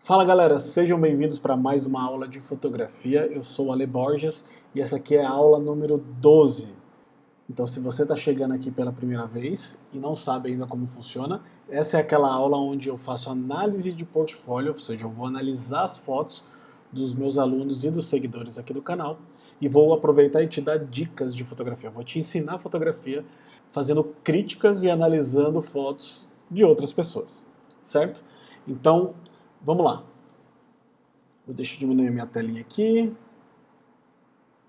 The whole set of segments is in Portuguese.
Fala galera, sejam bem-vindos para mais uma aula de fotografia. Eu sou o Ale Borges e essa aqui é a aula número 12. Então, se você está chegando aqui pela primeira vez e não sabe ainda como funciona, essa é aquela aula onde eu faço análise de portfólio, ou seja, eu vou analisar as fotos dos meus alunos e dos seguidores aqui do canal e vou aproveitar e te dar dicas de fotografia. Eu vou te ensinar fotografia fazendo críticas e analisando fotos de outras pessoas, certo? Então, vamos lá. Deixa eu diminuir minha telinha aqui.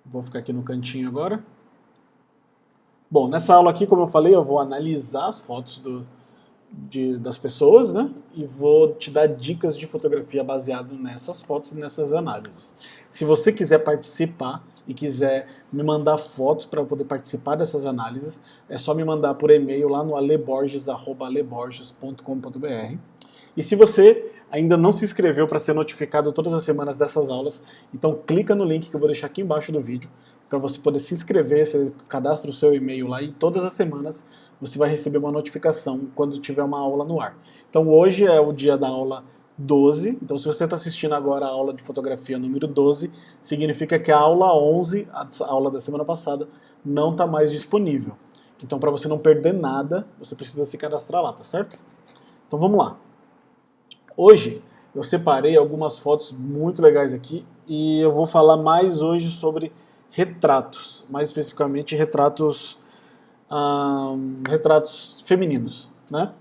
Vou ficar aqui no cantinho agora. Bom, nessa aula aqui, como eu falei, eu vou analisar as fotos das pessoas, né? E vou te dar dicas de fotografia baseado nessas fotos e nessas análises. Se você quiser participar e quiser me mandar fotos para poder participar dessas análises, é só me mandar por e-mail lá no aleborges@aleborges.com.br. E se você ainda não se inscreveu para ser notificado todas as semanas dessas aulas, então clica no link que eu vou deixar aqui embaixo do vídeo para você poder se inscrever, você cadastra o seu e-mail lá e todas as semanas você vai receber uma notificação quando tiver uma aula no ar. Então hoje é o dia da aula 12, então se você está assistindo agora a aula de fotografia número 12, significa que a aula 11, a aula da semana passada, não está mais disponível. Então para você não perder nada, você precisa se cadastrar lá, tá certo? Então vamos lá. Hoje eu separei algumas fotos muito legais aqui e eu vou falar mais hoje sobre retratos, mais especificamente retratos femininos, né?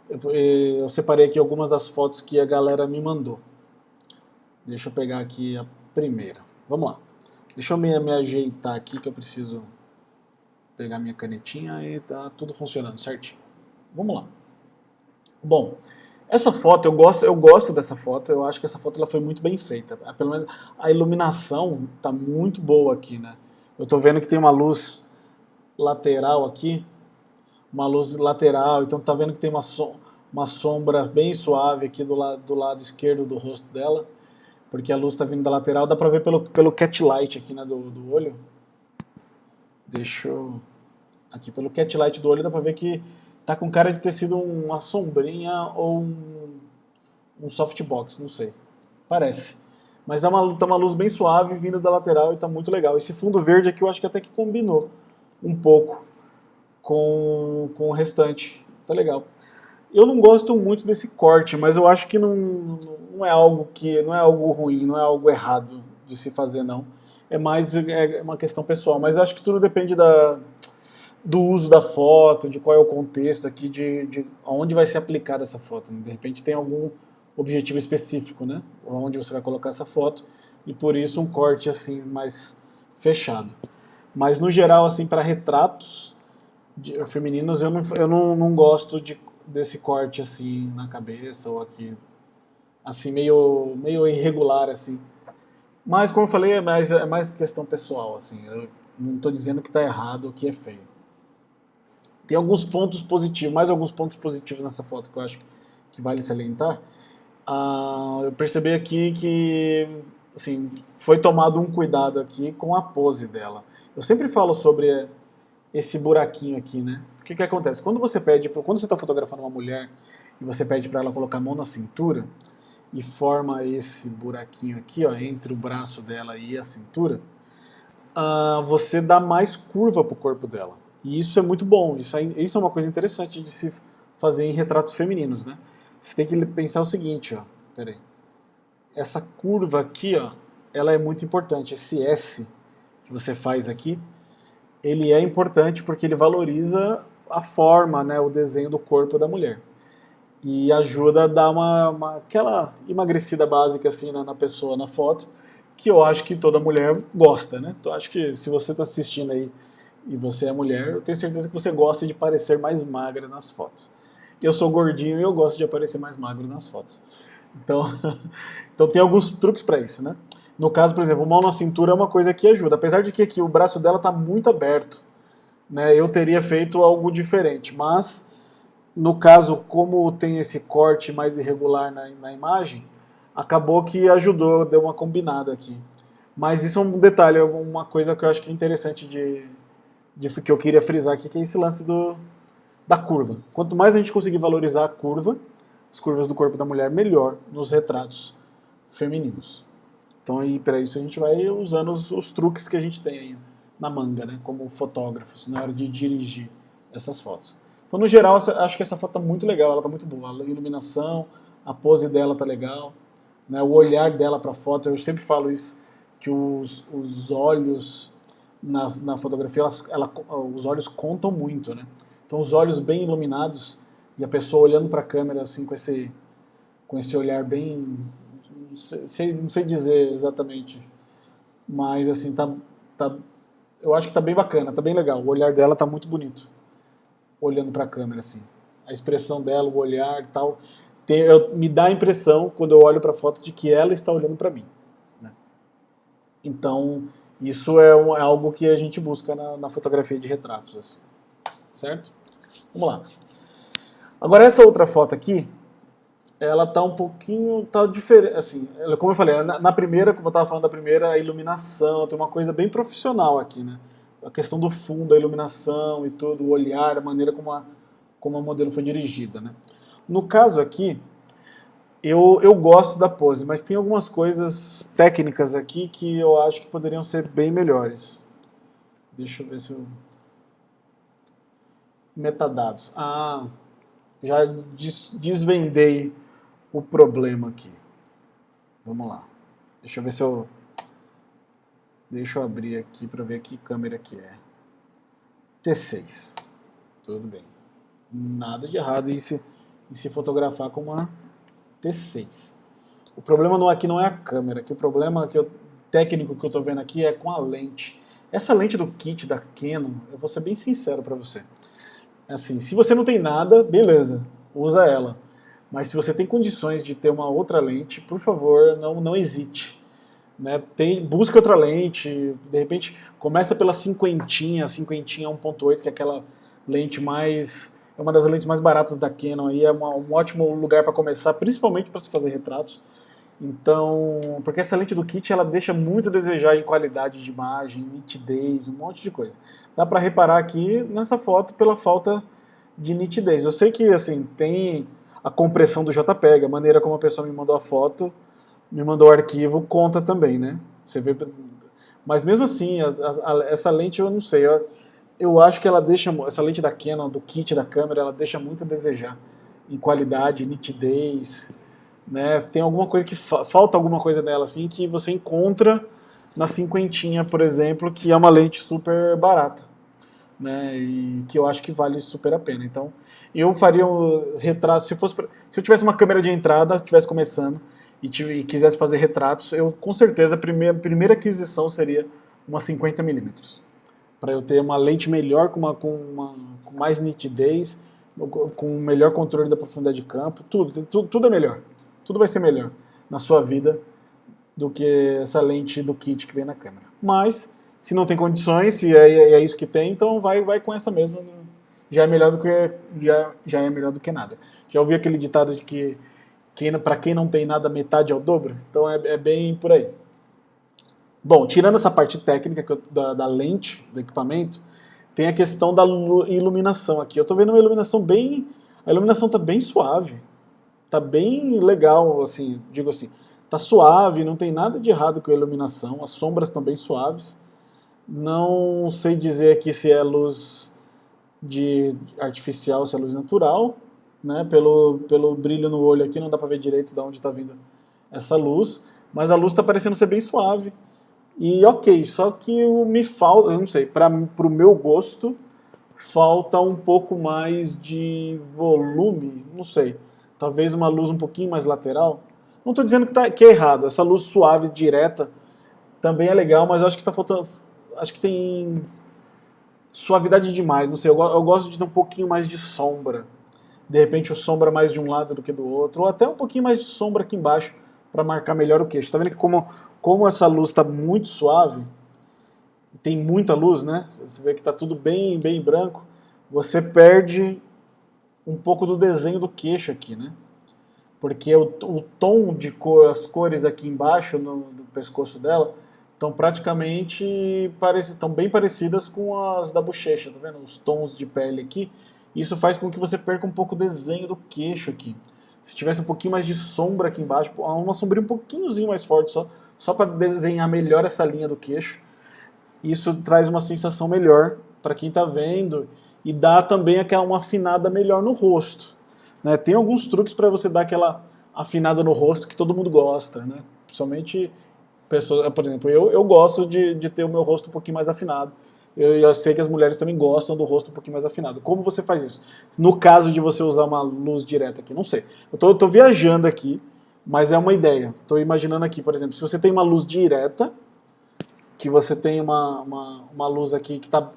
Eu separei aqui algumas das fotos que a galera me mandou. Deixa eu pegar aqui a primeira. Vamos lá. Deixa eu me ajeitar aqui que eu preciso pegar minha canetinha e tá tudo funcionando certinho. Vamos lá. Bom, essa foto, eu gosto dessa foto, eu acho que essa foto ela foi muito bem feita. Pelo menos a iluminação tá muito boa aqui, né? Eu tô vendo que tem uma luz lateral aqui, uma luz lateral, então tá vendo que tem uma sombra bem suave aqui do lado esquerdo do rosto dela, porque a luz tá vindo da lateral, dá pra ver pelo cat light aqui, né, do olho. Deixa eu... Aqui, pelo cat light do olho dá pra ver que tá com cara de ter sido uma sombrinha ou um softbox, não sei. Parece. Mas tá uma luz bem suave vindo da lateral e tá muito legal. Esse fundo verde aqui eu acho que até que combinou um pouco com o restante. Tá legal. Eu não gosto muito desse corte, mas eu acho que não é algo não é algo ruim, não é algo errado de se fazer, não. É mais uma questão pessoal. Mas eu acho que tudo depende do uso da foto, de qual é o contexto aqui, de onde vai ser aplicada essa foto. De repente tem algum objetivo específico, né? Onde você vai colocar essa foto, e por isso um corte assim mais fechado. Mas no geral, assim, para retratos femininos, eu não gosto desse corte assim na cabeça ou aqui, assim, meio irregular, assim. Mas, como eu falei, é mais questão pessoal, assim. Eu não estou dizendo que está errado ou que é feio. Tem alguns pontos positivos, mais alguns pontos positivos nessa foto que eu acho que vale salientar. Eu percebi aqui que assim, foi tomado um cuidado aqui com a pose dela. Eu sempre falo sobre esse buraquinho aqui, né? O que acontece? Quando você está fotografando uma mulher e você pede para ela colocar a mão na cintura e forma esse buraquinho aqui, ó, entre o braço dela e a cintura, você dá mais curva para o corpo dela. E isso é muito bom, isso é uma coisa interessante de se fazer em retratos femininos, né? Você tem que pensar o seguinte, ó, peraí. Essa curva aqui, ó, ela é muito importante. Esse S que você faz aqui, ele é importante porque ele valoriza a forma, né, o desenho do corpo da mulher. E ajuda a dar aquela emagrecida básica assim na pessoa, na foto, que eu acho que toda mulher gosta, né? Então acho que se você está assistindo aí e você é mulher, eu tenho certeza que você gosta de parecer mais magra nas fotos. Eu sou gordinho e eu gosto de aparecer mais magro nas fotos. Então, então tem alguns truques para isso, né? No caso, por exemplo, mão na cintura é uma coisa que ajuda. Apesar de que aqui o braço dela está muito aberto, né? Eu teria feito algo diferente, mas no caso, como tem esse corte mais irregular na imagem, acabou que ajudou, deu uma combinada aqui. Mas isso é um detalhe, uma coisa que eu acho que é interessante que eu queria frisar aqui, que é esse lance da curva. Quanto mais a gente conseguir valorizar a curva, as curvas do corpo da mulher, melhor nos retratos femininos. Então, e para isso a gente vai usando os truques que a gente tem aí na manga, né, como fotógrafos, na hora de dirigir essas fotos. Então, no geral, acho que essa foto tá muito legal, ela tá muito boa. A iluminação, a pose dela tá legal, né, o olhar dela para a foto, eu sempre falo isso, que os olhos na fotografia, os olhos contam muito, né? Então, os olhos bem iluminados e a pessoa olhando para a câmera assim com esse olhar bem, não sei dizer exatamente, mas assim tá, eu acho que tá bem bacana, tá bem legal. O olhar dela tá muito bonito, olhando para a câmera assim. A expressão dela, o olhar e tal, me dá a impressão quando eu olho para a foto de que ela está olhando para mim, né? Então isso é algo que a gente busca na fotografia de retratos, assim, certo? Vamos lá. Agora essa outra foto aqui, ela tá um pouquinho, tá diferente, assim, como eu falei, na primeira, como eu tava falando da primeira, a iluminação, tem uma coisa bem profissional aqui, né? A questão do fundo, a iluminação e tudo, o olhar, a maneira como a modelo foi dirigida, né? No caso aqui, eu gosto da pose, mas tem algumas coisas técnicas aqui que eu acho que poderiam ser bem melhores. Deixa eu ver se eu... Metadados. Ah, já desvendei o problema aqui. Vamos lá. Deixa eu ver se eu... Deixa eu abrir aqui para ver que câmera que é. T6. Tudo bem. Nada de errado em se fotografar com uma T6. O problema aqui não é a câmera, que o problema técnico que eu estou vendo aqui é com a lente. Essa lente do kit da Canon, eu vou ser bem sincero para você. Assim, se você não tem nada, beleza, usa ela. Mas se você tem condições de ter uma outra lente, por favor, não hesite. Né? Busque outra lente, de repente começa pela cinquentinha, a cinquentinha 1.8, que é aquela lente é uma das lentes mais baratas da Canon, aí é um ótimo lugar para começar, principalmente para se fazer retratos. Então, porque essa lente do kit ela deixa muito a desejar em qualidade de imagem, nitidez, um monte de coisa. Dá para reparar aqui nessa foto pela falta de nitidez. Eu sei que assim tem a compressão do JPEG, a maneira como a pessoa me mandou a foto, me mandou o arquivo, conta também, né? Você vê, mas mesmo assim, essa lente eu não sei, eu acho que ela deixa, essa lente da Canon, do kit da câmera, ela deixa muito a desejar em qualidade, nitidez, né? Tem alguma coisa que falta alguma coisa nela assim que você encontra na cinquentinha, por exemplo, que é uma lente super barata, né? E que eu acho que vale super a pena. Então, eu faria um retrato se eu tivesse uma câmera de entrada, estivesse começando e quisesse fazer retratos, eu com certeza a primeira aquisição seria uma 50mm, para eu ter uma lente melhor com mais nitidez, com melhor controle da profundidade de campo, tudo é melhor. Tudo vai ser melhor na sua vida do que essa lente do kit que vem na câmera. Mas, se não tem condições, se é isso que tem, então vai com essa mesma. Já é melhor do que, já é melhor do que nada. Já ouvi aquele ditado de que para quem não tem nada, metade é o dobro? Então é bem por aí. Bom, tirando essa parte técnica da lente do equipamento, tem a questão da iluminação aqui. Eu estou vendo uma iluminação bem... A iluminação está bem suave. Tá bem legal, assim, digo assim, tá suave, não tem nada de errado com a iluminação, as sombras estão bem suaves. Não sei dizer aqui se é luz de artificial, se é luz natural, né? Pelo brilho no olho aqui não dá para ver direito de onde está vindo essa luz, mas a luz está parecendo ser bem suave. E ok, só que me falta, eu não sei, para o meu gosto, falta um pouco mais de volume, não sei. Talvez uma luz um pouquinho mais lateral. Não estou dizendo que é errado. Essa luz suave, direta, também é legal, mas eu acho que está faltando. Acho que tem suavidade demais. Não sei, eu gosto de ter um pouquinho mais de sombra. De repente, o sombra mais de um lado do que do outro. Ou até um pouquinho mais de sombra aqui embaixo para marcar melhor o queixo. Está vendo que como essa luz está muito suave, tem muita luz, né? Você vê que está tudo bem branco. Você perde um pouco do desenho do queixo aqui, né? Porque o tom de cor, as cores aqui embaixo do pescoço dela estão praticamente estão bem parecidas com as da bochecha, tá vendo? Os tons de pele aqui. Isso faz com que você perca um pouco o desenho do queixo aqui. Se tivesse um pouquinho mais de sombra aqui embaixo, uma sombrinha um pouquinhozinho mais forte só para desenhar melhor essa linha do queixo, isso traz uma sensação melhor para quem está vendo e dá também uma afinada melhor no rosto. Né? Tem alguns truques para você dar aquela afinada no rosto que todo mundo gosta, né? Principalmente pessoas, por exemplo, eu gosto de ter o meu rosto um pouquinho mais afinado. Eu sei que as mulheres também gostam do rosto um pouquinho mais afinado. Como você faz isso? No caso de você usar uma luz direta aqui, não sei. Eu tô viajando aqui, mas é uma ideia. Estou imaginando aqui, por exemplo, se você tem uma luz direta, que você tem uma luz aqui que tá...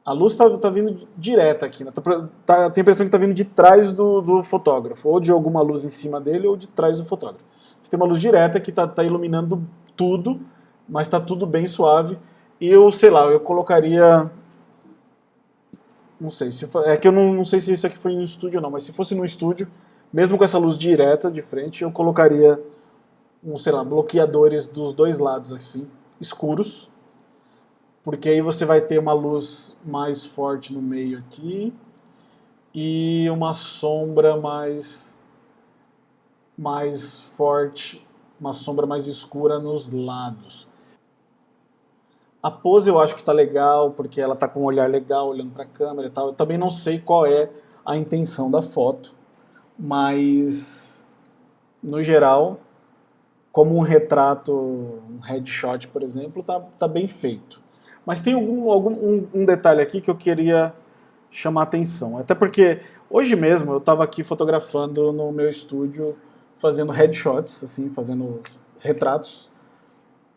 A luz tá vindo direta aqui, né? Tem a impressão que tá vindo de trás do fotógrafo, ou de alguma luz em cima dele, ou de trás do fotógrafo. Você tem uma luz direta que tá iluminando tudo, mas tá tudo bem suave. E eu, sei lá, eu colocaria... Não sei, é que eu não sei se isso aqui foi no estúdio ou não, mas se fosse no estúdio, mesmo com essa luz direta de frente, eu colocaria, sei lá, bloqueadores dos dois lados, assim, escuros, porque aí você vai ter uma luz mais forte no meio aqui e uma sombra mais forte, uma sombra mais escura nos lados. A pose eu acho que tá legal, porque ela tá com um olhar legal, olhando para a câmera e tal. Eu também não sei qual é a intenção da foto, mas no geral, como um retrato, um headshot, por exemplo, tá bem feito. Mas tem um detalhe aqui que eu queria chamar a atenção. Até porque hoje mesmo eu estava aqui fotografando no meu estúdio, fazendo headshots, assim, fazendo retratos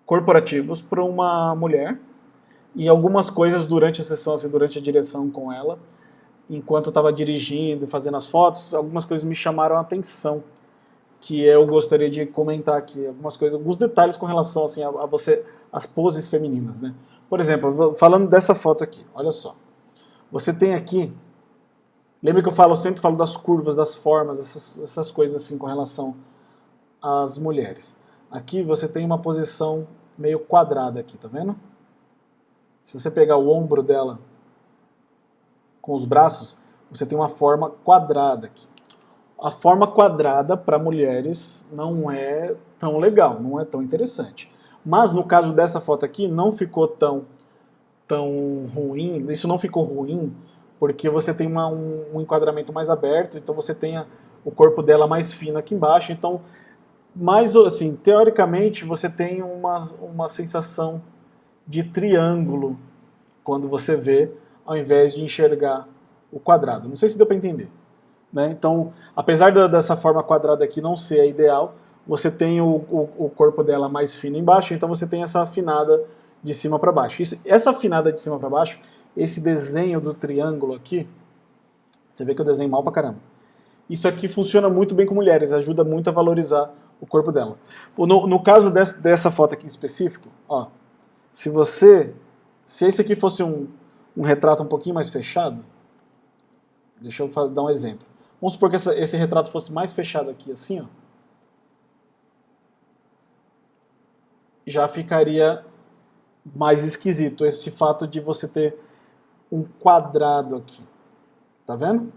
corporativos para uma mulher. E algumas coisas durante a sessão, assim, durante a direção com ela, enquanto eu estava dirigindo, fazendo as fotos, algumas coisas me chamaram a atenção, que eu gostaria de comentar aqui, alguns detalhes com relação assim, a você, as poses femininas, né? Por exemplo, falando dessa foto aqui, olha só. Você tem aqui, lembra que eu sempre falo das curvas, das formas, essas coisas assim com relação às mulheres. Aqui você tem uma posição meio quadrada aqui, tá vendo? Se você pegar o ombro dela com os braços, você tem uma forma quadrada aqui. A forma quadrada para mulheres não é tão legal, não é tão interessante. Mas no caso dessa foto aqui, não ficou tão ruim, isso não ficou ruim, porque você tem um enquadramento mais aberto, então você tem o corpo dela mais fino aqui embaixo, então, mais assim, teoricamente, você tem uma sensação de triângulo quando você vê, ao invés de enxergar o quadrado. Não sei se deu para entender. Né? Então, apesar dessa forma quadrada aqui não ser a ideal, você tem o corpo dela mais fino embaixo, então você tem essa afinada de cima para baixo. Essa afinada de cima para baixo, esse desenho do triângulo aqui, você vê que eu desenho mal pra caramba. Isso aqui funciona muito bem com mulheres, ajuda muito a valorizar o corpo dela. No caso dessa foto aqui em específico, ó, se esse aqui fosse um retrato um pouquinho mais fechado, deixa eu dar um exemplo. Vamos supor que esse retrato fosse mais fechado aqui, assim, ó. Já ficaria mais esquisito esse fato de você ter um quadrado aqui. Tá vendo?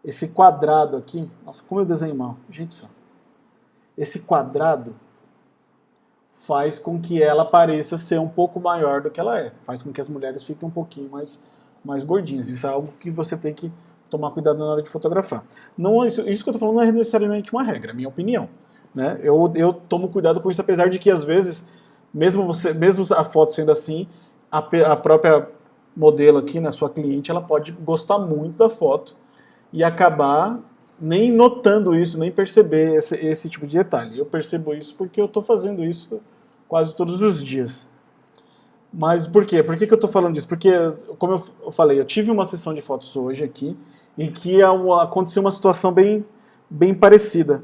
Esse quadrado aqui... Nossa, como eu desenho mal. Gente, só. Esse quadrado faz com que ela pareça ser um pouco maior do que ela é. Faz com que as mulheres fiquem um pouquinho mais gordinhas. Isso é algo que você tem que tomar cuidado na hora de fotografar. Não, isso que eu estou falando não é necessariamente uma regra, é a minha opinião. Né? Eu tomo cuidado com isso, apesar de que às vezes, mesmo a foto sendo assim, a própria modelo aqui, né, sua cliente, ela pode gostar muito da foto e acabar nem notando isso, nem perceber esse tipo de detalhe. Eu percebo isso porque eu estou fazendo isso quase todos os dias. Mas por quê? Por que eu estou falando disso? Porque, como eu falei, eu tive uma sessão de fotos hoje aqui, em que aconteceu uma situação bem parecida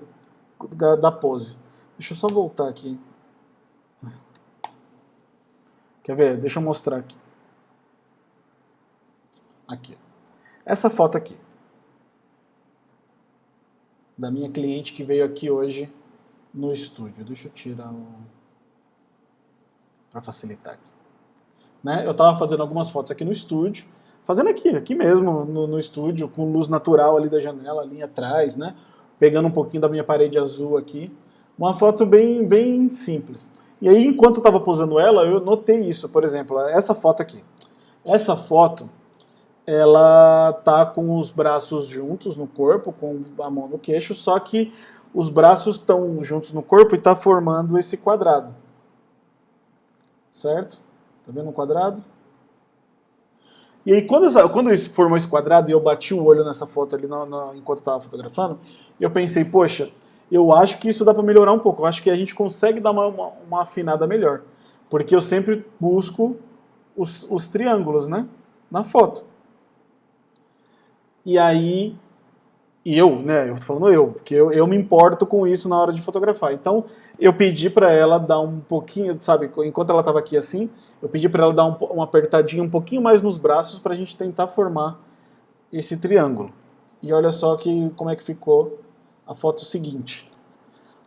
da pose. Deixa eu só voltar aqui. Quer ver? Deixa eu mostrar aqui. Aqui. Essa foto aqui. Da minha cliente que veio aqui hoje no estúdio. Deixa eu tirar para facilitar aqui. Né? Eu estava fazendo algumas fotos aqui no estúdio, fazendo aqui mesmo, no estúdio, com luz natural ali da janela, ali atrás, né? pegando um pouquinho da minha parede azul aqui. Uma foto bem, bem simples. E aí, enquanto eu estava posando ela, eu notei isso. Por exemplo, essa foto aqui. Essa foto, ela tá com os braços juntos no corpo, com a mão no queixo, só que os braços estão juntos no corpo e está formando esse quadrado. Certo? Tá vendo o quadrado? E aí, quando isso formou esse quadrado e eu bati o olho nessa foto ali enquanto eu estava fotografando, eu pensei, poxa, eu acho que isso dá para melhorar um pouco. Eu acho que a gente consegue dar uma afinada melhor. Porque eu sempre busco os triângulos, né? Na foto. E aí, né? Eu tô falando porque eu me importo com isso na hora de fotografar. Então, eu pedi para ela dar um pouquinho, sabe? Enquanto ela estava aqui assim, eu pedi para ela dar uma apertadinha um pouquinho mais nos braços para a gente tentar formar esse triângulo. E olha só como é que ficou a foto seguinte.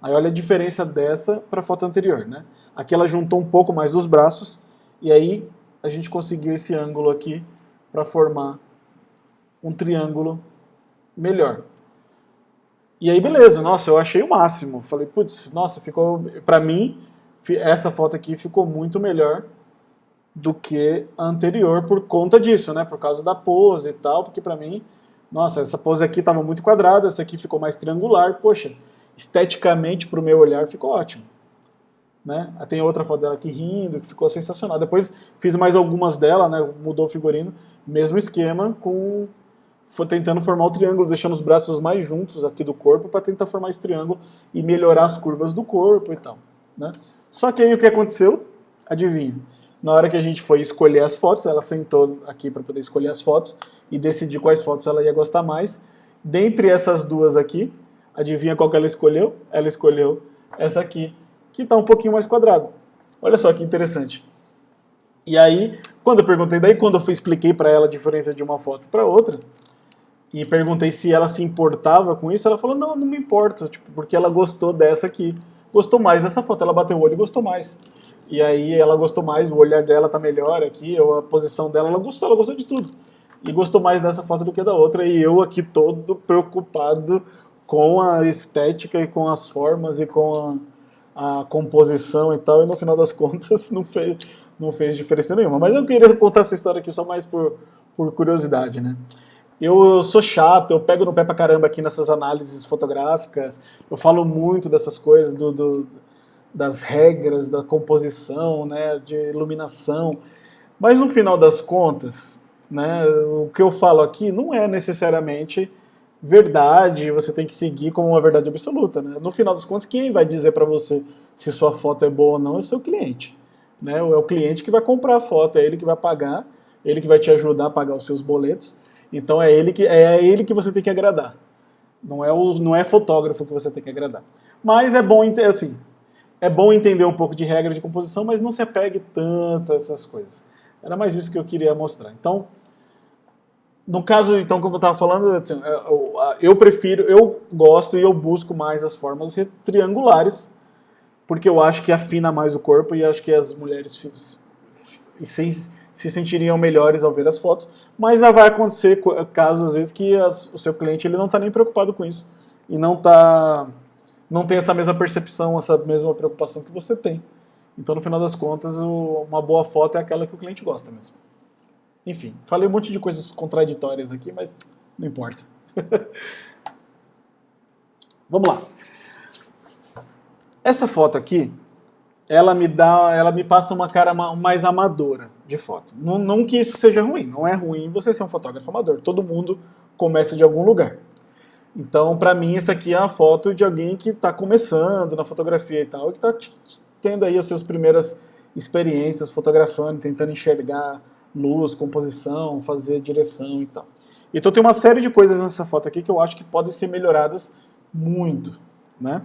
Aí olha a diferença dessa para a foto anterior, né? Aqui ela juntou um pouco mais os braços e aí a gente conseguiu esse ângulo aqui para formar um triângulo melhor. E aí beleza, nossa, eu achei o máximo. Falei, putz, nossa, ficou, pra mim, essa foto aqui ficou muito melhor do que a anterior por conta disso, né? Por causa da pose e tal, porque pra mim, nossa, essa pose aqui tava muito quadrada, essa aqui ficou mais triangular, poxa, esteticamente pro meu olhar ficou ótimo. Né? Tem outra foto dela aqui rindo, que ficou sensacional. Depois fiz mais algumas dela, né? Mudou o figurino, mesmo esquema, foi tentando formar o triângulo, deixando os braços mais juntos aqui do corpo para tentar formar esse triângulo e melhorar as curvas do corpo e tal. Né? Só que aí o que aconteceu? Adivinha? Na hora que a gente foi escolher as fotos, ela sentou aqui para poder escolher as fotos e decidir quais fotos ela ia gostar mais. Dentre essas duas aqui, adivinha qual que ela escolheu? Ela escolheu essa aqui, que está um pouquinho mais quadrado. Olha só que interessante. E aí, quando eu perguntei, quando eu expliquei para ela a diferença de uma foto para outra, e perguntei se ela se importava com isso, ela falou, não me importa, tipo, porque ela gostou dessa aqui, gostou mais dessa foto, ela bateu o olho e gostou mais. E aí ela gostou mais, o olhar dela tá melhor aqui, a posição dela, ela gostou de tudo. E gostou mais dessa foto do que da outra, e eu aqui todo preocupado com a estética e com as formas e com a composição e tal, e no final das contas não fez diferença nenhuma. Mas eu queria contar essa história aqui só mais por curiosidade, né? Eu sou chato, eu pego no pé pra caramba aqui nessas análises fotográficas, eu falo muito dessas coisas, das regras, da composição, né, de iluminação, mas no final das contas, né, o que eu falo aqui não é necessariamente verdade, você tem que seguir como uma verdade absoluta. Né? No final das contas, quem vai dizer para você se sua foto é boa ou não é o seu cliente. Né? É o cliente que vai comprar a foto, é ele que vai pagar, ele que vai te ajudar a pagar os seus boletos. Então é ele que você tem que agradar. Não é fotógrafo que você tem que agradar. Mas é bom, assim, é bom entender um pouco de regra de composição, mas não se apegue tanto a essas coisas. Era mais isso que eu queria mostrar. Então, no caso, então, como eu estava falando, assim, eu gosto e eu busco mais as formas triangulares, porque eu acho que afina mais o corpo e acho que as mulheres se sentiriam melhores ao ver as fotos, mas vai acontecer casos, às vezes, que o seu cliente ele não está nem preocupado com isso e não tem essa mesma percepção, essa mesma preocupação que você tem. Então, no final das contas, uma boa foto é aquela que o cliente gosta mesmo. Enfim, falei um monte de coisas contraditórias aqui, mas não importa. Vamos lá. Essa foto aqui, ela me passa uma cara mais amadora de foto. Não que isso seja ruim, não é ruim você ser um fotógrafo amador. Todo mundo começa de algum lugar. Então, para mim, essa aqui é uma foto de alguém que está começando na fotografia e tal, que está tendo aí as suas primeiras experiências fotografando, tentando enxergar luz, composição, fazer direção e tal. Então tem uma série de coisas nessa foto aqui que eu acho que podem ser melhoradas muito, né?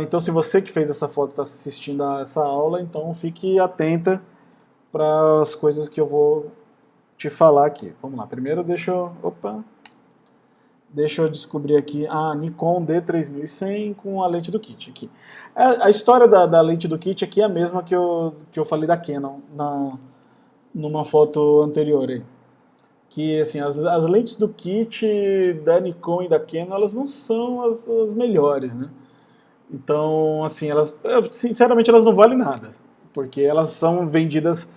Então se você que fez essa foto está assistindo a essa aula, então fique atenta para as coisas que eu vou te falar aqui. Vamos lá, primeiro deixa eu descobrir aqui a Nikon D3100 com a lente do kit aqui. A história da lente do kit aqui é a mesma que eu falei da Canon numa foto anterior aí. que assim, as lentes do kit da Nikon e da Canon, elas não são as melhores, né? Então, assim, sinceramente, elas não valem nada, porque elas são vendidas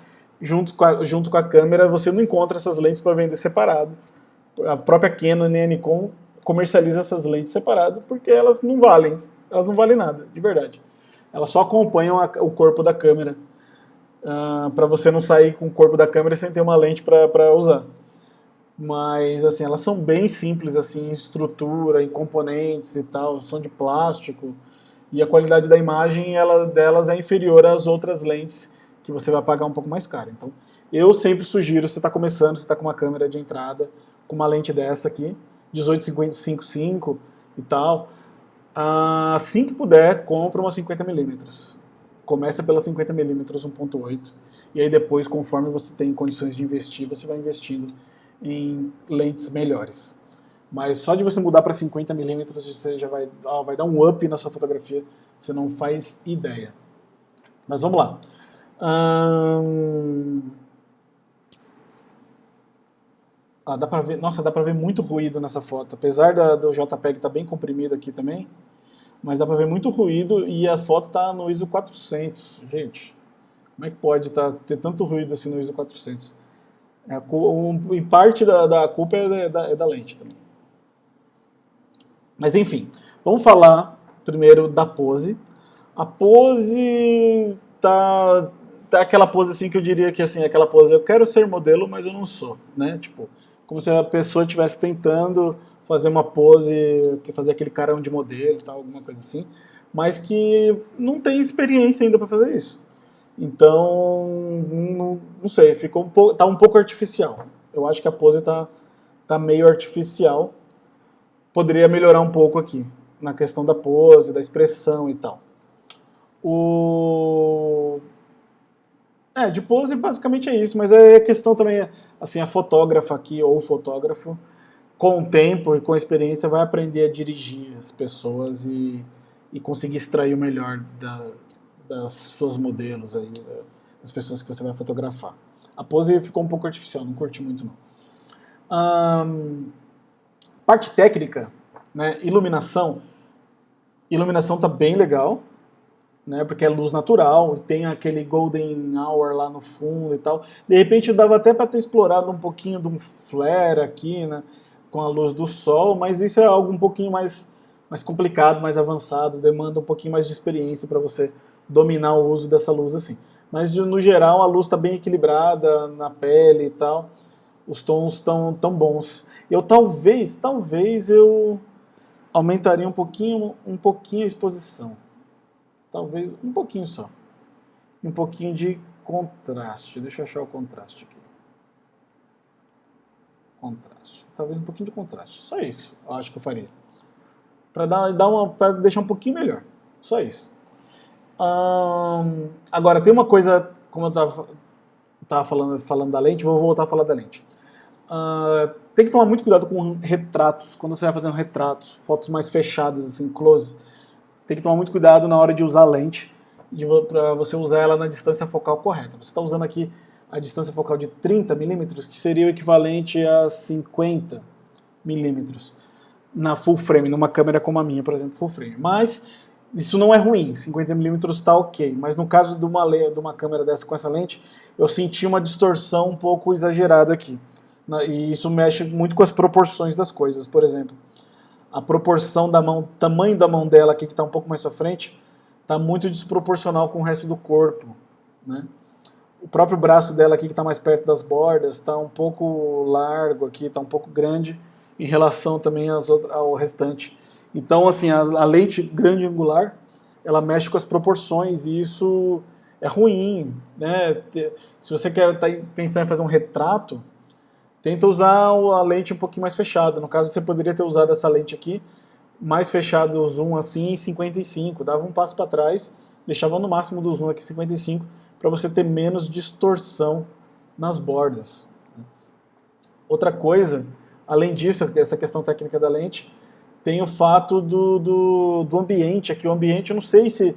junto com a câmera, você não encontra essas lentes para vender separado. A própria Canon e a Nikon comercializa essas lentes separado porque elas não valem nada, de verdade. Elas só acompanham o corpo da câmera, para você não sair com o corpo da câmera sem ter uma lente para usar. Mas assim, elas são bem simples assim, em estrutura, em componentes e tal, são de plástico e a qualidade da imagem delas é inferior às outras lentes que você vai pagar um pouco mais caro. Então, eu sempre sugiro, você está começando, você está com uma câmera de entrada, com uma lente dessa aqui, 18-55 e tal, assim que puder, compra uma 50mm. Começa pela 50mm 1.8 e aí depois, conforme você tem condições de investir, você vai investindo em lentes melhores. Mas só de você mudar para 50mm você já vai dar um up na sua fotografia, você não faz ideia. Mas vamos lá. Dá pra ver, nossa, dá pra ver muito ruído nessa foto. Apesar do JPEG estar bem comprimido aqui também, mas dá pra ver muito ruído e a foto tá no ISO 400. Gente, como é que pode ter tanto ruído assim no ISO 400? E parte da culpa é da lente também. Mas enfim, vamos falar primeiro da pose. A pose tá aquela pose assim que eu diria que assim, aquela pose eu quero ser modelo, mas eu não sou, né? Tipo, como se a pessoa estivesse tentando fazer uma pose, fazer aquele carão de modelo, tal, alguma coisa assim, mas que não tem experiência ainda para fazer isso. Então, não sei, tá um pouco artificial. Eu acho que a pose tá meio artificial. Poderia melhorar um pouco aqui, na questão da pose, da expressão e tal. De pose basicamente é isso, mas é questão também, assim, a fotógrafa aqui, ou o fotógrafo, com o tempo e com a experiência, vai aprender a dirigir as pessoas e conseguir extrair o melhor das suas modelos aí, das pessoas que você vai fotografar. A pose ficou um pouco artificial, não curti muito não. Parte técnica, né, iluminação tá bem legal, né, porque é luz natural, tem aquele golden hour lá no fundo e tal. De repente dava até para ter explorado um pouquinho de um flare aqui, né, com a luz do sol, mas isso é algo um pouquinho mais complicado, mais avançado, demanda um pouquinho mais de experiência para você dominar o uso dessa luz assim. Mas no geral a luz está bem equilibrada na pele e tal, os tons estão tão bons. Eu talvez eu aumentaria um pouquinho a exposição. Talvez um pouquinho só. Um pouquinho de contraste. Deixa eu achar o contraste aqui. Contraste. Talvez um pouquinho de contraste. Só isso, eu acho que eu faria. Para deixar um pouquinho melhor. Só isso. Agora, tem uma coisa, como eu estava falando da lente, vou voltar a falar da lente. Tem que tomar muito cuidado com retratos, quando você vai fazendo retratos, fotos mais fechadas, assim, close. Tem que tomar muito cuidado na hora de usar a lente, para você usar ela na distância focal correta. Você está usando aqui a distância focal de 30mm, que seria o equivalente a 50mm na full frame, numa câmera como a minha, por exemplo, full frame. Mas isso não é ruim, 50mm está ok. Mas no caso de uma câmera dessa com essa lente, eu senti uma distorção um pouco exagerada aqui. E isso mexe muito com as proporções das coisas. Por exemplo, a proporção da mão, tamanho da mão dela aqui, que está um pouco mais à frente, está muito desproporcional com o resto do corpo, né? O próprio braço dela aqui, que está mais perto das bordas, está um pouco largo aqui, está um pouco grande em relação também ao restante. Então, assim, a lente grande angular, ela mexe com as proporções e isso é ruim, né? Se você tá pensando em fazer um retrato, tenta usar a lente um pouquinho mais fechada. No caso, você poderia ter usado essa lente aqui, mais fechado o zoom assim em 55. Dava um passo para trás, deixava no máximo do zoom aqui 55, para você ter menos distorção nas bordas. Outra coisa, além disso, essa questão técnica da lente, tem o fato do ambiente aqui. O ambiente, eu não sei se...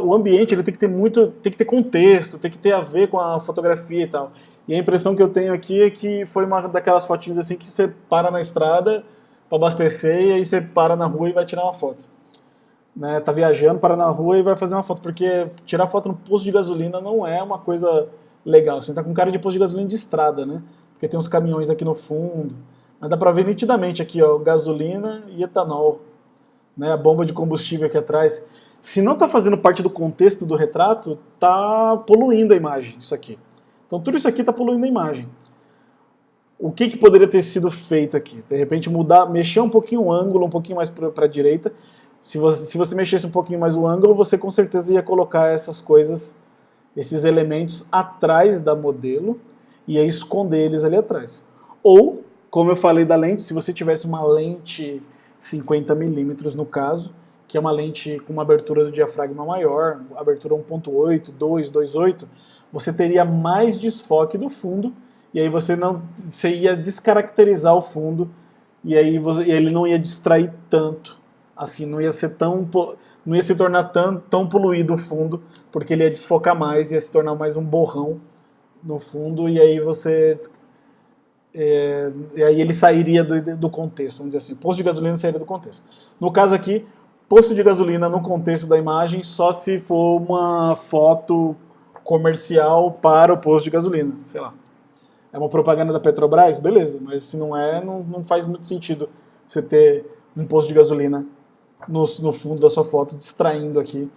o ambiente ele tem que ter contexto, tem que ter a ver com a fotografia e tal. E a impressão que eu tenho aqui é que foi uma daquelas fotinhas assim que você para na estrada para abastecer e aí você para na rua e vai tirar uma foto. Né? Tá viajando, para na rua e vai fazer uma foto, porque tirar foto no posto de gasolina não é uma coisa legal. Você tá com cara de posto de gasolina de estrada, né? Porque tem uns caminhões aqui no fundo. Mas dá pra ver nitidamente aqui, ó, gasolina e etanol, né? A bomba de combustível aqui atrás. Se não tá fazendo parte do contexto do retrato, tá poluindo a imagem, isso aqui. Então tudo isso aqui tá poluindo a imagem. O que poderia ter sido feito aqui? De repente mudar, mexer um pouquinho o ângulo, um pouquinho mais para a direita. Se você mexesse um pouquinho mais o ângulo, você com certeza ia colocar essas coisas, esses elementos atrás da modelo e ia esconder eles ali atrás. Ou, como eu falei da lente, se você tivesse uma lente 50mm no caso, que é uma lente com uma abertura do diafragma maior, abertura 1.8, 2, 2.8, você teria mais desfoque do fundo e aí você ia descaracterizar o fundo e aí ele não ia distrair tanto. Assim, não ia se tornar tão poluído o fundo, porque ele ia desfocar mais, ia se tornar mais um borrão no fundo, e aí e aí ele sairia do contexto, vamos dizer assim, posto de gasolina sairia do contexto. No caso aqui, posto de gasolina no contexto da imagem, só se for uma foto comercial para o posto de gasolina, sei lá. É uma propaganda da Petrobras? Beleza, mas se não é, não faz muito sentido você ter um posto de gasolina no fundo da sua foto, distraindo aqui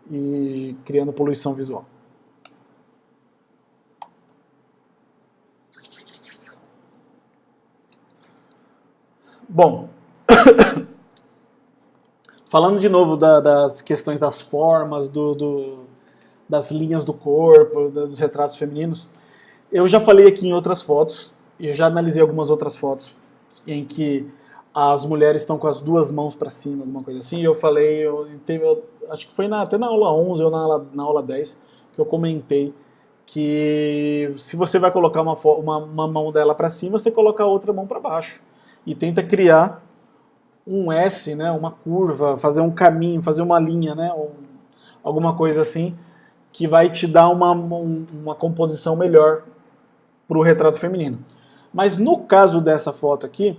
e criando poluição visual. Bom, falando de novo das questões das formas, das linhas do corpo, dos retratos femininos, eu já falei aqui em outras fotos, e já analisei algumas outras fotos, em que as mulheres estão com as duas mãos para cima, alguma coisa assim, e eu falei, acho que foi até na aula 11 ou na aula 10, que eu comentei que se você vai colocar uma mão dela para cima, você coloca a outra mão para baixo. E tenta criar um S, né, uma curva, fazer um caminho, fazer uma linha, né, alguma coisa assim, que vai te dar uma composição melhor para o retrato feminino. Mas no caso dessa foto aqui,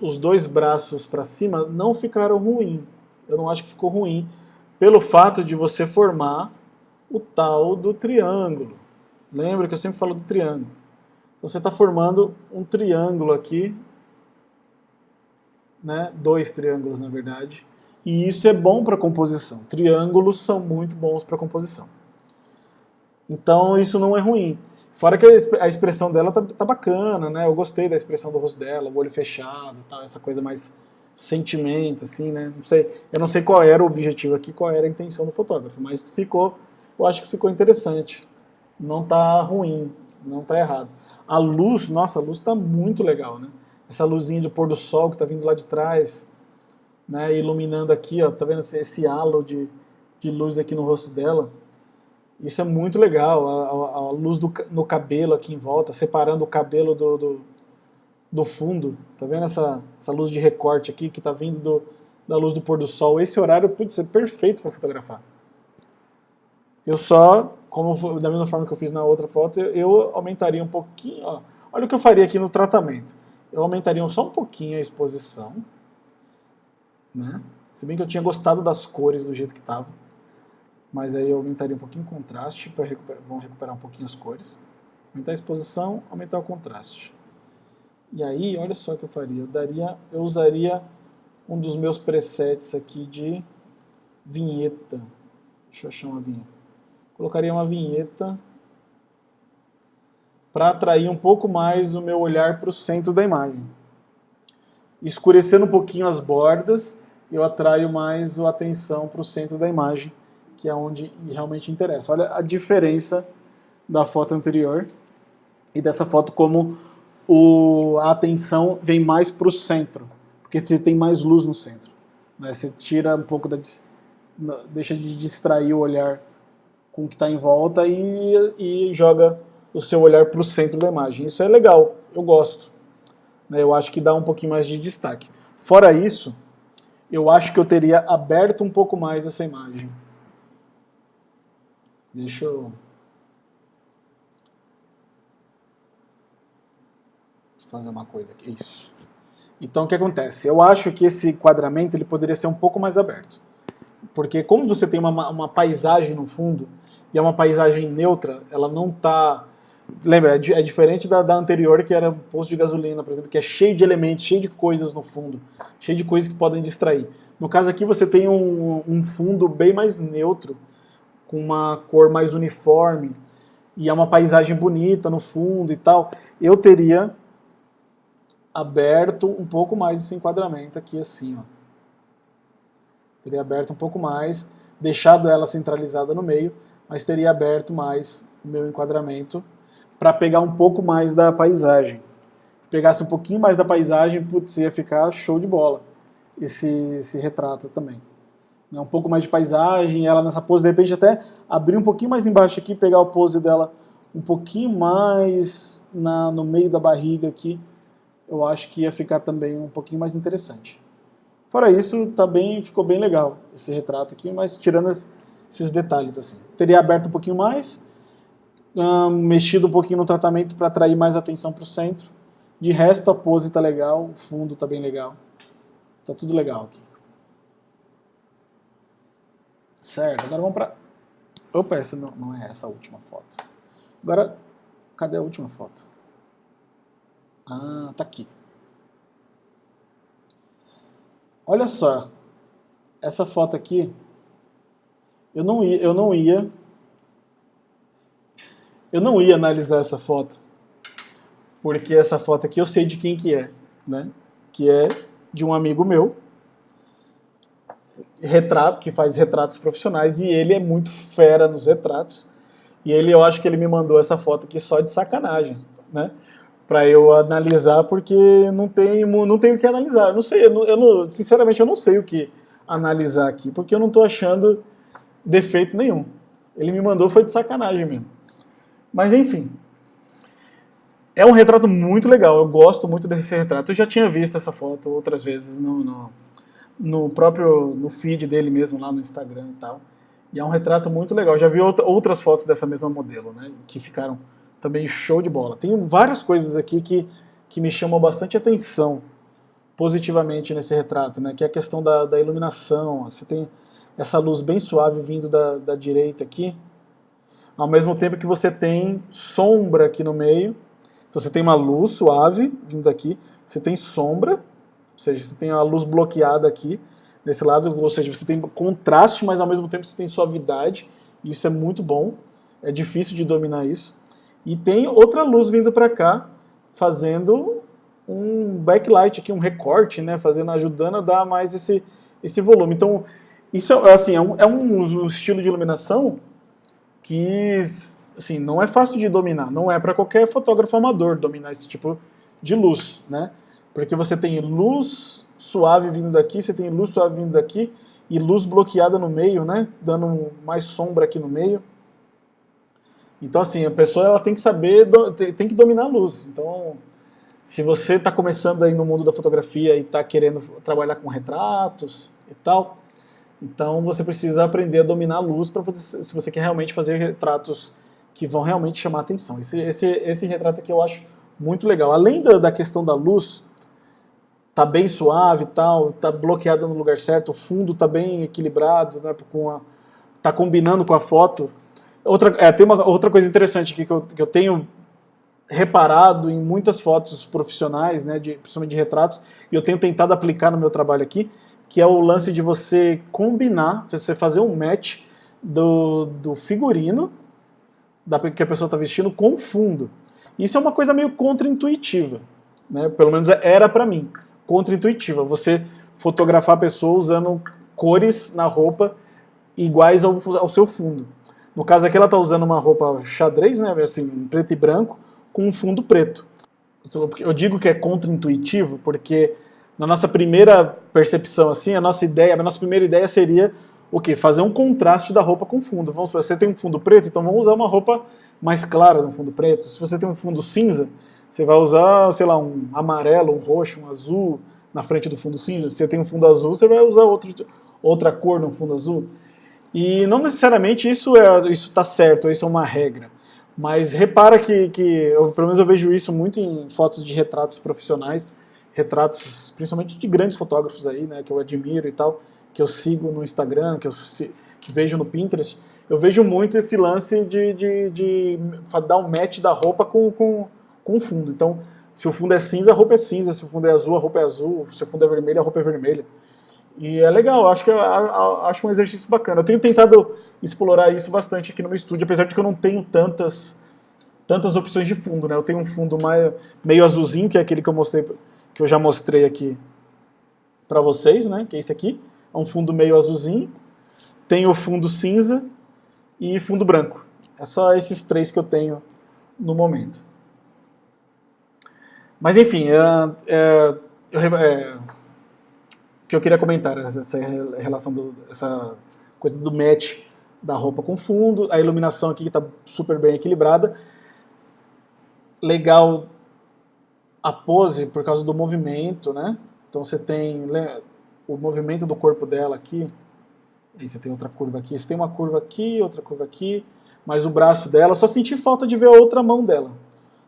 os dois braços para cima não ficaram ruim. Eu não acho que ficou ruim, pelo fato de você formar o tal do triângulo. Lembra que eu sempre falo do triângulo. Então você está formando um triângulo aqui, né? Dois triângulos na verdade, e isso é bom para composição. Triângulos são muito bons para composição. Então isso não é ruim. Fora que a expressão dela tá bacana, né? Eu gostei da expressão do rosto dela, o olho fechado, tal, essa coisa mais sentimento, assim, né? Não sei, eu não sei qual era o objetivo aqui, qual era a intenção do fotógrafo, mas eu acho que ficou interessante. Não tá ruim, não tá errado. A luz, nossa, a luz tá muito legal, né? Essa luzinha de pôr do sol que tá vindo lá de trás, né? Iluminando aqui, ó, tá vendo esse halo de luz aqui no rosto dela? Isso é muito legal, a luz no cabelo aqui em volta, separando o cabelo do fundo. Tá vendo essa luz de recorte aqui que tá vindo da luz do pôr do sol? Esse horário pode ser perfeito para fotografar. Eu só, da mesma forma que eu fiz na outra foto, eu aumentaria um pouquinho. Ó, olha o que eu faria aqui no tratamento. Eu aumentaria só um pouquinho a exposição, né? Se bem que eu tinha gostado das cores do jeito que estava. Mas aí eu aumentaria um pouquinho o contraste, vamos recuperar um pouquinho as cores. Aumentar a exposição, aumentar o contraste. E aí, olha só o que eu faria. Eu usaria um dos meus presets aqui de vinheta. Deixa eu achar uma vinheta. Colocaria uma vinheta para atrair um pouco mais o meu olhar para o centro da imagem. Escurecendo um pouquinho as bordas, eu atraio mais a atenção para o centro da imagem, que é onde realmente interessa. Olha a diferença da foto anterior e dessa foto, como a atenção vem mais para o centro, porque você tem mais luz no centro, né? Você tira um pouco deixa de distrair o olhar com o que está em volta e joga o seu olhar para o centro da imagem. Isso é legal, eu gosto, né? Eu acho que dá um pouquinho mais de destaque. Fora isso, eu acho que eu teria aberto um pouco mais essa imagem. Deixa eu fazer uma coisa aqui. Isso. Então, o que acontece? Eu acho que esse enquadramento ele poderia ser um pouco mais aberto. Porque como você tem uma paisagem no fundo, e é uma paisagem neutra, ela não está... Lembra, é diferente da anterior, que era um posto de gasolina, por exemplo, que é cheio de elementos, cheio de coisas no fundo, cheio de coisas que podem distrair. No caso aqui você tem um fundo bem mais neutro, com uma cor mais uniforme, e é uma paisagem bonita no fundo e tal. Eu teria aberto um pouco mais esse enquadramento aqui assim, ó. Teria aberto um pouco mais, deixado ela centralizada no meio, mas teria aberto mais o meu enquadramento para pegar um pouco mais da paisagem. Se pegasse um pouquinho mais da paisagem, putz, ia ficar show de bola esse retrato também. Um pouco mais de paisagem, ela nessa pose, de repente até abrir um pouquinho mais embaixo aqui, pegar o pose dela um pouquinho mais no meio da barriga aqui, eu acho que ia ficar também um pouquinho mais interessante. Fora isso, ficou bem legal esse retrato aqui, mas tirando esses detalhes assim. Teria aberto um pouquinho mais, mexido um pouquinho no tratamento para atrair mais atenção para o centro. De resto, a pose tá legal, o fundo tá bem legal. Tá tudo legal aqui. Certo, agora vamos para... Opa, essa não é essa a última foto. Agora, cadê a última foto? Ah, tá aqui. Olha só, essa foto aqui, eu não ia analisar essa foto, porque essa foto aqui eu sei de quem que é, né? Que é de um amigo meu, que faz retratos profissionais, e ele é muito fera nos retratos, e eu acho que ele me mandou essa foto aqui só de sacanagem, né? Para eu analisar, porque não tem o que analisar. Eu não sei, sinceramente eu não sei o que analisar aqui, porque eu não estou achando defeito nenhum. Ele me mandou, foi de sacanagem mesmo. Mas enfim, é um retrato muito legal, eu gosto muito desse retrato. Eu já tinha visto essa foto outras vezes no feed dele mesmo, lá no Instagram e tal. E é um retrato muito legal. Eu já vi outras fotos dessa mesma modelo, né, que ficaram também show de bola. Tem várias coisas aqui que me chamam bastante atenção positivamente nesse retrato, né? Que é a questão da iluminação. Você tem essa luz bem suave vindo da direita aqui, ao mesmo tempo que você tem sombra aqui no meio. Então você tem uma luz suave vindo daqui, você tem sombra, ou seja, você tem a luz bloqueada aqui nesse lado, ou seja, você tem contraste, mas ao mesmo tempo você tem suavidade, e isso é muito bom, é difícil de dominar isso. E tem outra luz vindo para cá, fazendo um backlight aqui, um recorte, né, ajudando a dar mais esse volume. Então, isso assim, é um estilo de iluminação que assim, não é fácil de dominar, não é para qualquer fotógrafo amador dominar esse tipo de luz, né? Porque você tem luz suave vindo daqui, você tem luz suave vindo daqui, e luz bloqueada no meio, né, dando mais sombra aqui no meio. Então, assim, a pessoa ela tem que saber, tem que dominar a luz. Então, se você está começando aí no mundo da fotografia e está querendo trabalhar com retratos e tal, então você precisa aprender a dominar a luz se você quer realmente fazer retratos que vão realmente chamar a atenção. Esse retrato aqui eu acho muito legal. Além da questão da luz, tá bem suave e tal, tá bloqueada no lugar certo, o fundo tá bem equilibrado, né, tá combinando com a foto. Tem uma outra coisa interessante aqui que eu tenho reparado em muitas fotos profissionais, né, principalmente de retratos, e eu tenho tentado aplicar no meu trabalho aqui, que é o lance de você combinar, você fazer um match do figurino que a pessoa está vestindo com o fundo. Isso é uma coisa meio contra-intuitiva, né, pelo menos era para mim, contra-intuitiva, você fotografar a pessoa usando cores na roupa iguais ao seu fundo. No caso aqui ela está usando uma roupa xadrez, né, assim, preto e branco, com um fundo preto. Eu digo que é contra-intuitivo porque na nossa primeira percepção, assim, a nossa primeira ideia seria o quê? Fazer um contraste da roupa com o fundo. Vamos supor, você tem um fundo preto, então vamos usar uma roupa mais clara no fundo preto. Se você tem um fundo cinza, você vai usar, sei lá, um amarelo, um roxo, um azul na frente do fundo cinza. Se você tem um fundo azul, você vai usar outra cor no fundo azul. E não necessariamente isso está certo, isso é uma regra. Mas repara pelo menos eu vejo isso muito em fotos de retratos profissionais, retratos principalmente de grandes fotógrafos aí, né, que eu admiro e tal, que eu sigo no Instagram, vejo no Pinterest. Eu vejo muito esse lance de dar um match da roupa com o fundo. Então, se o fundo é cinza, a roupa é cinza. Se o fundo é azul, a roupa é azul. Se o fundo é vermelho, a roupa é vermelha. E é legal, acho um exercício bacana. Eu tenho tentado explorar isso bastante aqui no meu estúdio, apesar de que eu não tenho tantas opções de fundo, né? Eu tenho um fundo meio azulzinho, que é aquele que eu já mostrei aqui para vocês, né? Que é esse aqui. É um fundo meio azulzinho. Tem o fundo cinza e fundo branco. É só esses três que eu tenho no momento. Mas enfim, o que eu queria comentar, essa relação essa coisa do match da roupa com fundo, a iluminação aqui que está super bem equilibrada. Legal a pose por causa do movimento, né? Então você tem o movimento do corpo dela aqui. Aí você tem outra curva aqui, você tem uma curva aqui, outra curva aqui, mas o braço dela, só senti falta de ver a outra mão dela.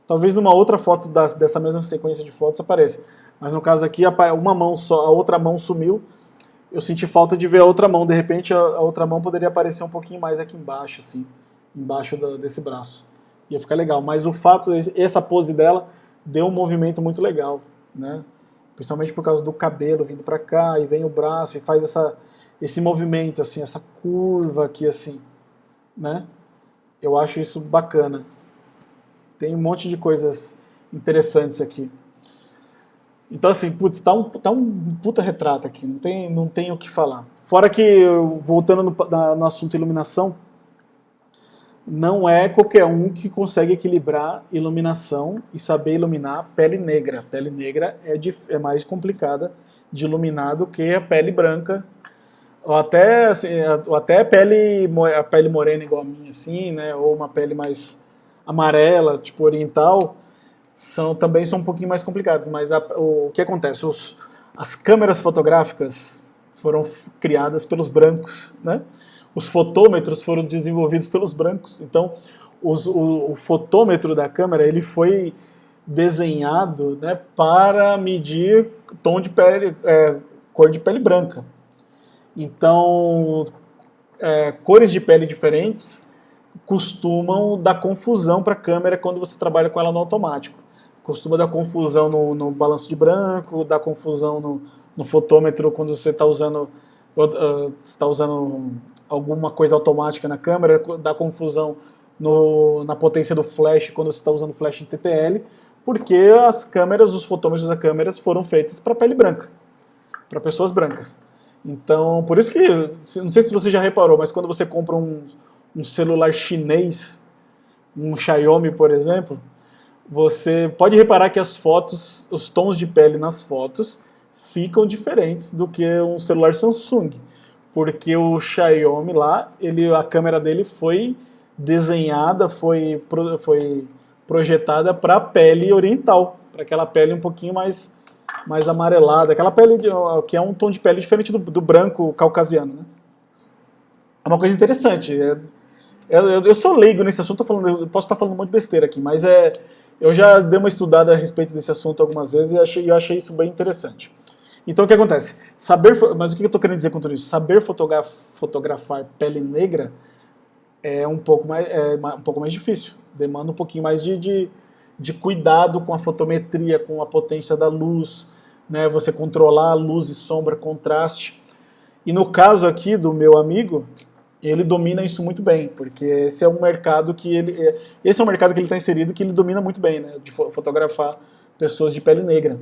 Talvez numa outra foto dessa mesma sequência de fotos apareça. Mas no caso aqui, uma mão só, a outra mão sumiu. Eu senti falta de ver a outra mão. De repente, a outra mão poderia aparecer um pouquinho mais aqui embaixo, assim, embaixo desse braço. Ia ficar legal. Mas o fato, essa pose dela deu um movimento muito legal, né? Principalmente por causa do cabelo vindo pra cá, e vem o braço, e faz esse movimento, assim, essa curva aqui, assim, né? Eu acho isso bacana. Tem um monte de coisas interessantes aqui. Então, assim, putz, tá um puta retrato aqui, não tem o que falar. Fora que, voltando no assunto iluminação, não é qualquer um que consegue equilibrar iluminação e saber iluminar pele negra. Pele negra é mais complicada de iluminar do que a pele branca, ou até, assim, a pele morena igual a minha, assim, né, ou uma pele mais amarela, tipo oriental, também são um pouquinho mais complicados, mas o que acontece? As câmeras fotográficas foram criadas pelos brancos, né? Os fotômetros foram desenvolvidos pelos brancos, então o fotômetro da câmera ele foi desenhado, né, para medir tom de pele, cor de pele branca. Então, cores de pele diferentes costumam dar confusão para a câmera quando você trabalha com ela no automático. Costuma dar confusão no balanço de branco, dar confusão no fotômetro quando você está usando alguma coisa automática na câmera, dá confusão na potência do flash quando você está usando flash de TTL, porque os fotômetros das câmeras foram feitos para pele branca, para pessoas brancas. Então, por isso que, não sei se você já reparou, mas quando você compra um celular chinês, um Xiaomi, por exemplo, você pode reparar que as fotos, os tons de pele nas fotos ficam diferentes do que um celular Samsung, porque o Xiaomi lá, a câmera dele foi desenhada, foi projetada para a pele oriental, para aquela pele um pouquinho mais amarelada, aquela pele que é um tom de pele diferente do branco caucasiano, né? É uma coisa interessante. Eu sou leigo nesse assunto, eu posso estar falando um monte de besteira aqui, mas eu já dei uma estudada a respeito desse assunto algumas vezes e eu achei isso bem interessante. Então o que acontece? Mas o que eu estou querendo dizer com tudo isso? Saber fotografar pele negra é um pouco mais difícil. Demanda um pouquinho mais de cuidado com a fotometria, com a potência da luz, né? Você controlar a luz e sombra, contraste. E no caso aqui do meu amigo, ele domina isso muito bem, porque esse é um mercado que ele está inserido, que ele domina muito bem, né, de fotografar pessoas de pele negra.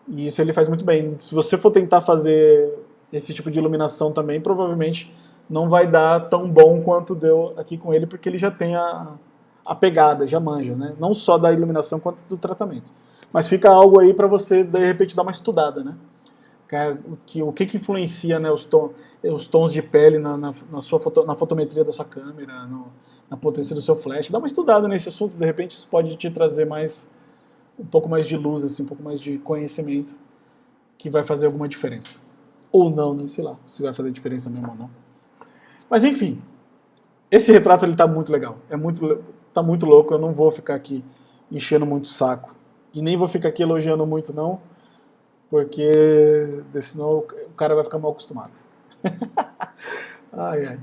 E isso ele faz muito bem. Se você for tentar fazer esse tipo de iluminação também, provavelmente não vai dar tão bom quanto deu aqui com ele, porque ele já tem a pegada, já manja, né? Não só da iluminação quanto do tratamento. Mas fica algo aí para você, de repente, dar uma estudada, né? O que influencia, né, os tons de pele na fotometria da sua câmera, na potência do seu flash. Dá uma estudada nesse assunto, de repente isso pode te trazer um pouco mais de luz, assim, um pouco mais de conhecimento, que vai fazer alguma diferença. Ou não, né? Sei lá, se vai fazer diferença mesmo ou não. Mas enfim, esse retrato ele tá muito legal. tá muito louco, eu não vou ficar aqui enchendo muito o saco. E nem vou ficar aqui elogiando muito não, porque senão o cara vai ficar mal acostumado. Ai, ai.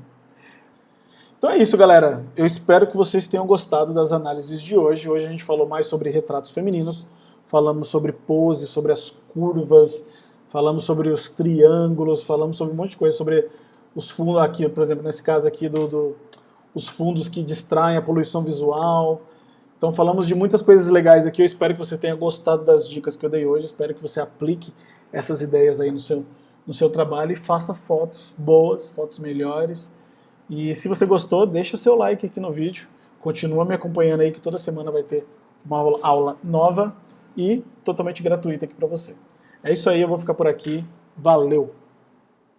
Então é isso, galera. Eu espero que vocês tenham gostado das análises de hoje. Hoje a gente falou mais sobre retratos femininos, falamos sobre pose, sobre as curvas, falamos sobre os triângulos, falamos sobre um monte de coisa, sobre os fundos aqui, por exemplo, nesse caso aqui os fundos que distraem a poluição visual. Então falamos de muitas coisas legais aqui. Eu espero que você tenha gostado das dicas que eu dei hoje. Espero que você aplique essas ideias aí no seu trabalho e faça fotos boas, fotos melhores. E se você gostou, deixa o seu like aqui no vídeo. Continua me acompanhando aí que toda semana vai ter uma aula nova e totalmente gratuita aqui para você. É isso aí, eu vou ficar por aqui. Valeu!